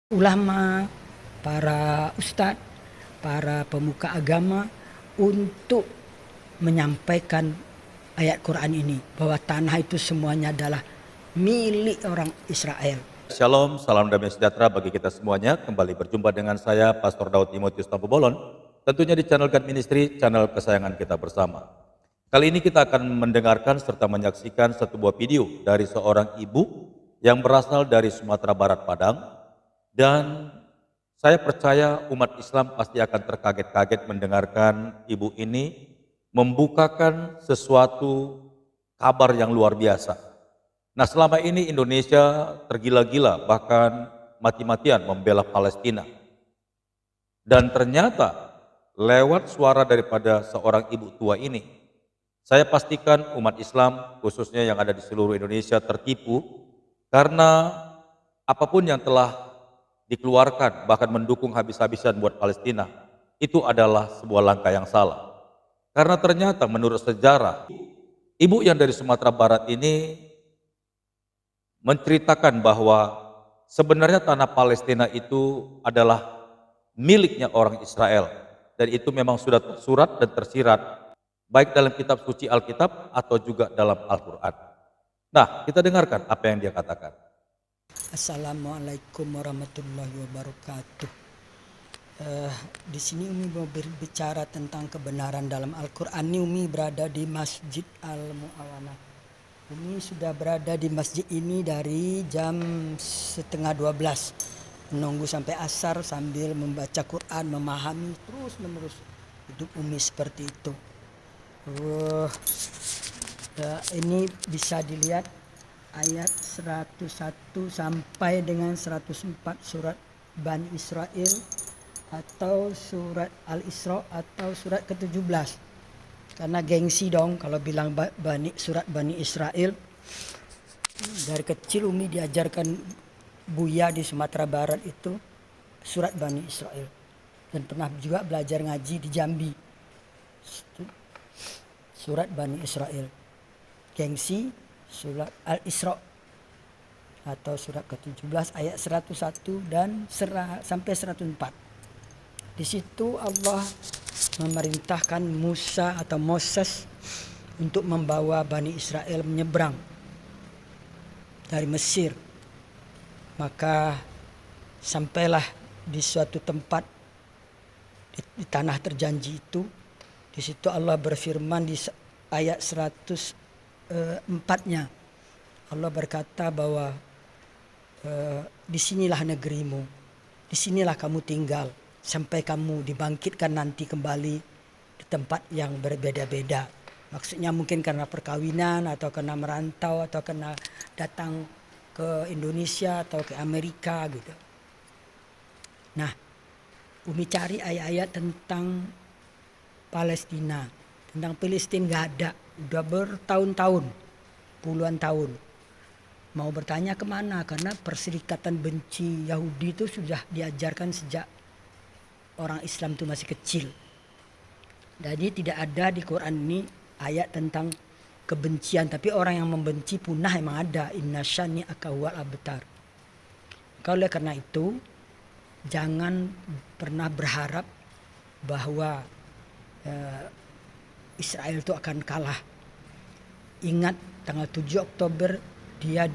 ulama, para ustadz, para pemuka agama untuk menyampaikan ayat Quran ini bahwa tanah itu semuanya adalah milik orang Israel. Shalom, salam damai sejahtera bagi kita semuanya. Kembali berjumpa dengan saya, Pastor Daud Timotius Tampu-Bolon, tentunya di channel God Ministry, channel kesayangan kita bersama. Kali ini kita akan mendengarkan serta menyaksikan satu buah video dari seorang ibu yang berasal dari Sumatera Barat Padang, dan saya percaya umat Islam pasti akan terkaget-kaget mendengarkan ibu ini membukakan sesuatu kabar yang luar biasa. Nah, selama ini Indonesia tergila-gila bahkan mati-matian membela Palestina. Dan ternyata lewat suara daripada seorang ibu tua ini, saya pastikan umat Islam khususnya yang ada di seluruh Indonesia tertipu karena apapun yang telah dikeluarkan bahkan mendukung habis-habisan buat Palestina itu adalah sebuah langkah yang salah. Karena ternyata menurut sejarah, ibu yang dari Sumatera Barat ini menceritakan bahwa sebenarnya tanah Palestina itu adalah miliknya orang Israel, dan itu memang sudah tersurat dan tersirat baik dalam kitab suci Alkitab atau juga dalam Al-Quran. Nah, kita dengarkan apa yang dia katakan. Assalamualaikum warahmatullahi wabarakatuh. Di sini Umi mau berbicara tentang kebenaran dalam Al-Quran. Ini Umi berada di Masjid Al-Mu'awanah. Umi sudah berada di masjid ini dari jam 11:30, menunggu sampai asar sambil membaca Quran, memahami terus menerus. Hidup Umi seperti itu. Ini bisa dilihat ayat 101 sampai dengan 104 surat Bani Israel atau surat Al-Isra atau surat ke-17. Karena gengsi dong kalau bilang surat Bani Israel. Dari kecil Umi diajarkan Buya di Sumatera Barat itu surat Bani Israel. Dan pernah juga belajar ngaji di Jambi. Surat Bani Israel. Gengsi surat Al-Isra atau surat ke-17 ayat 101 dan sampai 104. Di situ Allah memerintahkan Musa atau Moses untuk membawa Bani Israel menyeberang dari Mesir. Maka sampailah di suatu tempat di tanah terjanji itu. Di situ Allah berfirman di ayat 104-nya. Allah berkata bahwa disinilah negerimu, disinilah kamu tinggal sampai kamu dibangkitkan nanti kembali di tempat yang berbeda-beda. Maksudnya mungkin karena perkawinan atau karena merantau atau karena datang ke Indonesia atau ke Amerika gitu. Nah, Umi cari ayat-ayat tentang Palestina. Tentang Palestina nggak ada. Udah bertahun-tahun, puluhan tahun. Mau bertanya kemana? Karena perserikatan benci Yahudi itu sudah diajarkan sejak orang Islam itu masih kecil. Jadi tidak ada di Quran ini ayat tentang kebencian, tapi orang yang membenci punah emang ada. Inna syani akawal abtar. Oleh karena itu jangan pernah berharap bahwa Israel itu akan kalah. Ingat tanggal 7 Oktober dia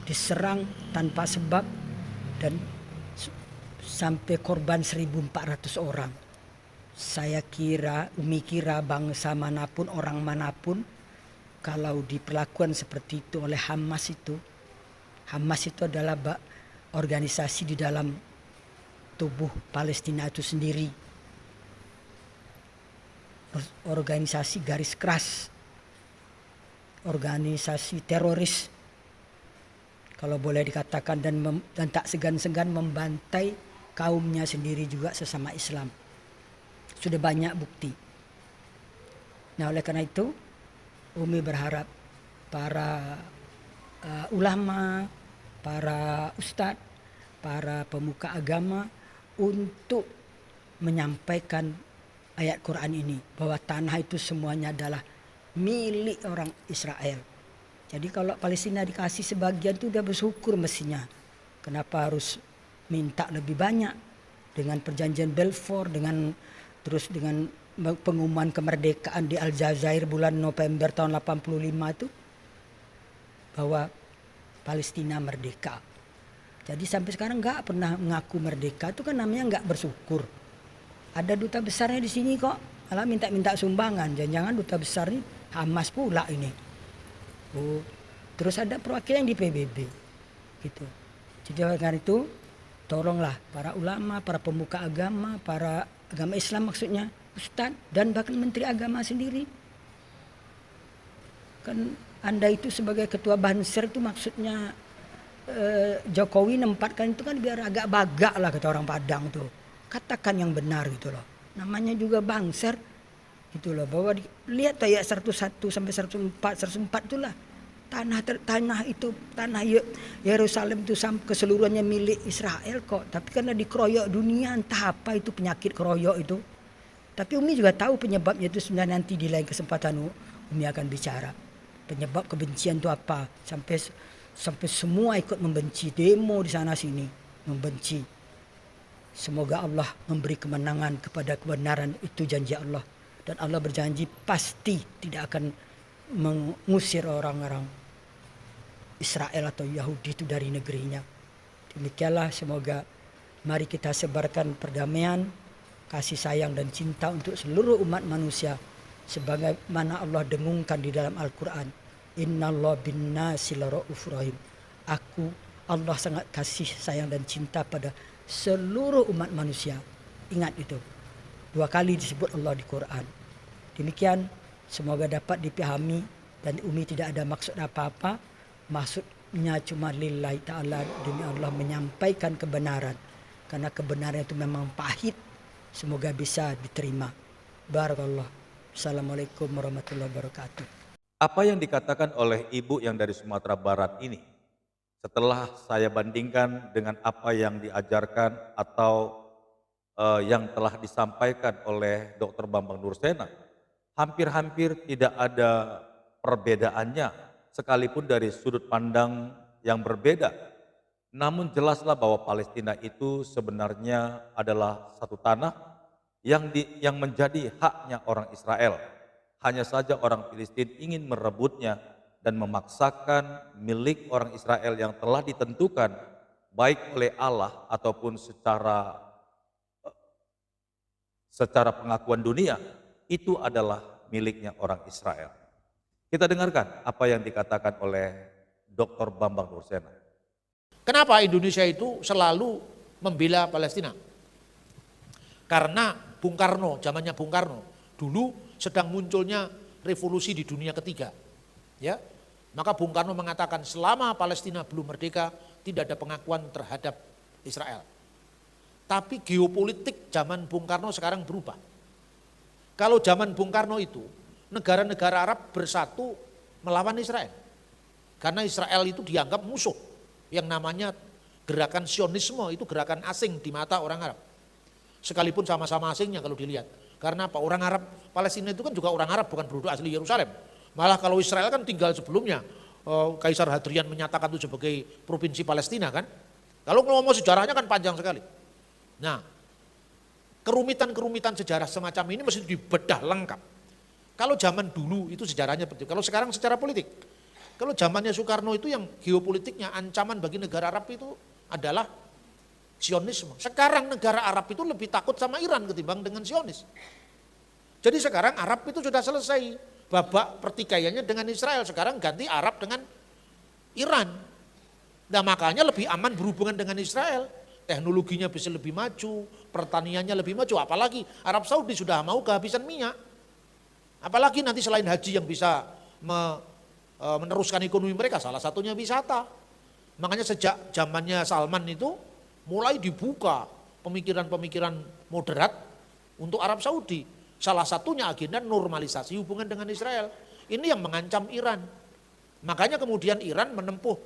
diserang tanpa sebab dan sampai korban 1.400 orang. Umi kira bangsa manapun, orang manapun, kalau diperlakukan seperti itu oleh Hamas itu adalah organisasi di dalam tubuh Palestina itu sendiri. Organisasi garis keras, organisasi teroris, kalau boleh dikatakan, dan tak segan-segan membantai kaumnya sendiri juga sesama Islam. Sudah banyak bukti. Nah, oleh karena itu Umi berharap para ulama, para ustadz, para pemuka agama untuk menyampaikan ayat Quran ini bahwa tanah itu semuanya adalah milik orang Israel. Jadi kalau Palestina dikasih sebagian itu udah bersyukur mestinya. Kenapa harus minta lebih banyak dengan perjanjian Balfour, dengan pengumuman kemerdekaan di Aljazair bulan November tahun 85 itu bahwa Palestina merdeka. Jadi sampai sekarang nggak pernah mengaku merdeka, itu kan namanya nggak bersyukur. Ada duta besarnya di sini kok, malah minta-minta sumbangan. Jangan-jangan duta besar ini Hamas pula ini. Oh, terus ada perwakilan di PBB, gitu. Jadi karena itu, tolonglah para ulama, para pemuka agama, para agama Islam maksudnya, Ustadz dan bahkan Menteri Agama sendiri. Kan Anda itu sebagai ketua Banser itu maksudnya Jokowi nempatkan itu kan biar agak bagak lah kata orang Padang tuh. Katakan yang benar gitu loh. Namanya juga Banser gitu loh. Bahwa lihat ayat 101 sampai 104 itulah. Tanah itu, tanah Yerusalem itu keseluruhannya milik Israel kok. Tapi karena dikeroyok dunia, entah apa itu penyakit keroyok itu. Tapi Umi juga tahu penyebabnya itu sebenarnya, nanti di lain kesempatan Umi akan bicara. Penyebab kebencian itu apa? Sampai semua ikut membenci, demo di sana sini membenci. Semoga Allah memberi kemenangan kepada kebenaran, itu janji Allah. Dan Allah berjanji pasti tidak akan mengusir orang-orang Israel atau Yahudi itu dari negerinya. Demikianlah, semoga mari kita sebarkan perdamaian, kasih sayang dan cinta untuk seluruh umat manusia sebagaimana Allah dengungkan di dalam Al-Quran. Innallaha bin-nasi laraufur rahim. Allah sangat kasih sayang dan cinta pada seluruh umat manusia. Ingat itu. 2 kali disebut Allah di Quran. Demikian, semoga dapat dipahami dan Umi tidak ada maksud apa-apa. Maksudnya cuma lillahi ta'ala, demi Allah menyampaikan kebenaran. Karena kebenaran itu memang pahit. Semoga bisa diterima. Barakallah. Assalamualaikum warahmatullahi wabarakatuh. Apa yang dikatakan oleh ibu yang dari Sumatera Barat ini, setelah saya bandingkan dengan apa yang diajarkan atau yang telah disampaikan oleh Dr. Bambang Nursena, hampir-hampir tidak ada perbedaannya, sekalipun dari sudut pandang yang berbeda. Namun jelaslah bahwa Palestina itu sebenarnya adalah satu tanah yang menjadi haknya orang Israel. Hanya saja orang Filistin ingin merebutnya dan memaksakan milik orang Israel yang telah ditentukan baik oleh Allah ataupun secara pengakuan dunia, itu adalah miliknya orang Israel. Kita dengarkan apa yang dikatakan oleh Dr. Bambang Nursena. Kenapa Indonesia itu selalu membela Palestina? Karena Bung Karno, zamannya Bung Karno, dulu sedang munculnya revolusi di dunia ketiga. Ya, maka Bung Karno mengatakan selama Palestina belum merdeka tidak ada pengakuan terhadap Israel. Tapi geopolitik zaman Bung Karno sekarang berubah. Kalau zaman Bung Karno itu negara-negara Arab bersatu melawan Israel. Karena Israel itu dianggap musuh. Yang namanya gerakan Sionisme itu gerakan asing di mata orang Arab. Sekalipun sama-sama asingnya kalau dilihat. Karena apa? Orang Arab Palestina itu kan juga orang Arab, bukan penduduk asli Yerusalem. Malah kalau Israel kan tinggal sebelumnya. Kaisar Hadrian menyatakan itu sebagai provinsi Palestina kan. Kalau ngomong sejarahnya kan panjang sekali. Nah, kerumitan-kerumitan sejarah semacam ini mesti dibedah lengkap. Kalau zaman dulu itu sejarahnya seperti itu. Kalau sekarang secara politik. Kalau zamannya Soekarno itu yang geopolitiknya ancaman bagi negara Arab itu adalah Zionisme. Sekarang negara Arab itu lebih takut sama Iran ketimbang dengan Zionis. Jadi sekarang Arab itu sudah selesai babak pertikaiannya dengan Israel. Sekarang ganti Arab dengan Iran. Nah makanya lebih aman berhubungan dengan Israel. Teknologinya bisa lebih maju, pertaniannya lebih maju. Apalagi Arab Saudi sudah mau kehabisan minyak. Apalagi nanti selain haji yang bisa meneruskan ekonomi mereka, salah satunya wisata. Makanya sejak zamannya Salman itu mulai dibuka pemikiran-pemikiran moderat untuk Arab Saudi. Salah satunya agenda normalisasi hubungan dengan Israel. Ini yang mengancam Iran. Makanya kemudian Iran menempuh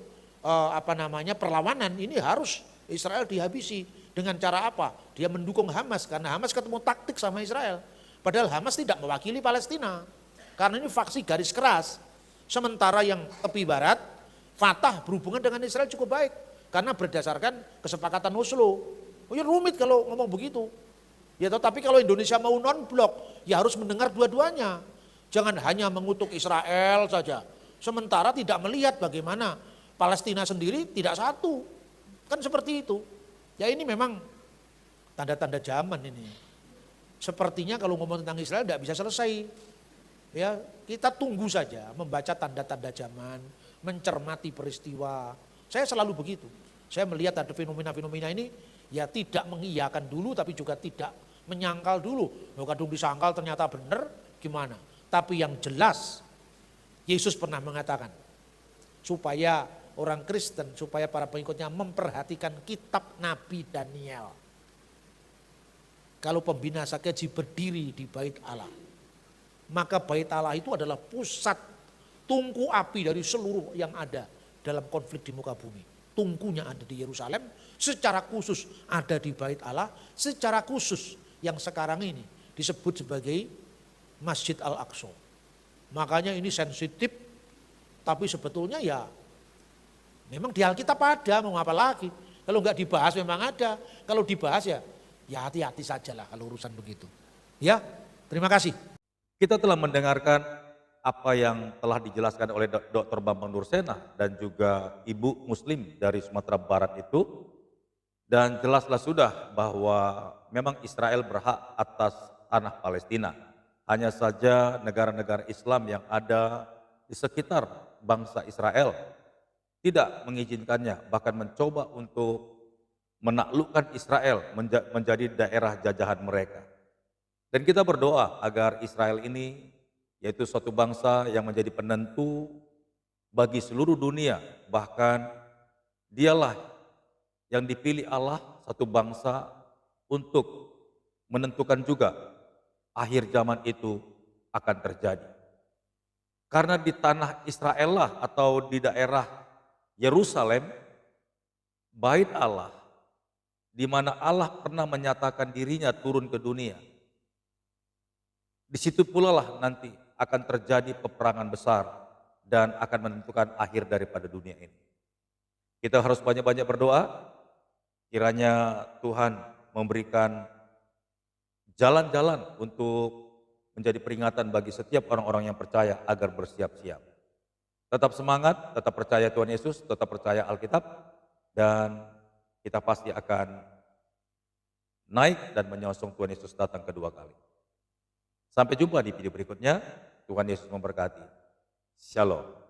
perlawanan. Ini harus Israel dihabisi. Dengan cara apa? Dia mendukung Hamas karena Hamas ketemu taktik sama Israel. Padahal Hamas tidak mewakili Palestina. Karena ini faksi garis keras. Sementara yang tepi barat, Fatah berhubungan dengan Israel cukup baik. Karena berdasarkan kesepakatan Oslo. Oh ya rumit kalau ngomong begitu. Ya tetapi kalau Indonesia mau non-blok, ya harus mendengar dua-duanya. Jangan hanya mengutuk Israel saja. Sementara tidak melihat bagaimana Palestina sendiri tidak satu. Kan seperti itu. Ya ini memang tanda-tanda zaman ini. Sepertinya kalau ngomong tentang Israel tidak bisa selesai. Ya, kita tunggu saja membaca tanda-tanda zaman, mencermati peristiwa. Saya selalu begitu. Saya melihat ada fenomena-fenomena ini, ya tidak mengiyakan dulu tapi juga tidak menyangkal dulu. Kadung disangkal ternyata benar, gimana? Tapi yang jelas, Yesus pernah mengatakan, supaya orang Kristen, supaya para pengikutnya memperhatikan kitab Nabi Daniel. Kalau pembinasa keji berdiri di bait Allah, maka bait Allah itu adalah pusat tungku api dari seluruh yang ada dalam konflik di muka bumi. Tungkunya ada di Yerusalem, secara khusus ada di bait Allah, secara khusus yang sekarang ini disebut sebagai Masjid Al-Aqsa. Makanya ini sensitif, tapi sebetulnya ya memang di Alkitab ada, mau apa lagi. Kalau nggak dibahas memang ada, kalau dibahas ya hati-hati sajalah kalau urusan begitu. Ya, terima kasih. Kita telah mendengarkan apa yang telah dijelaskan oleh Dr. Bambang Nursena dan juga Ibu Muslim dari Sumatera Barat itu. Dan jelaslah sudah bahwa memang Israel berhak atas tanah Palestina. Hanya saja negara-negara Islam yang ada di sekitar bangsa Israel tidak mengizinkannya, bahkan mencoba untuk menaklukkan Israel menjadi daerah jajahan mereka. Dan kita berdoa agar Israel ini, yaitu suatu bangsa yang menjadi penentu bagi seluruh dunia, bahkan dialah yang dipilih Allah, satu bangsa untuk menentukan juga akhir zaman itu akan terjadi. Karena di tanah Israel lah atau di daerah Yerusalem, bait Allah, di mana Allah pernah menyatakan dirinya turun ke dunia. Di situ pula lah nanti akan terjadi peperangan besar dan akan menentukan akhir daripada dunia ini. Kita harus banyak-banyak berdoa, kiranya Tuhan memberikan jalan-jalan untuk menjadi peringatan bagi setiap orang-orang yang percaya agar bersiap-siap. Tetap semangat, tetap percaya Tuhan Yesus, tetap percaya Alkitab, dan kita pasti akan naik dan menyongsong Tuhan Yesus datang kedua kali. Sampai jumpa di video berikutnya. Tuhan Yesus memberkati. Shalom.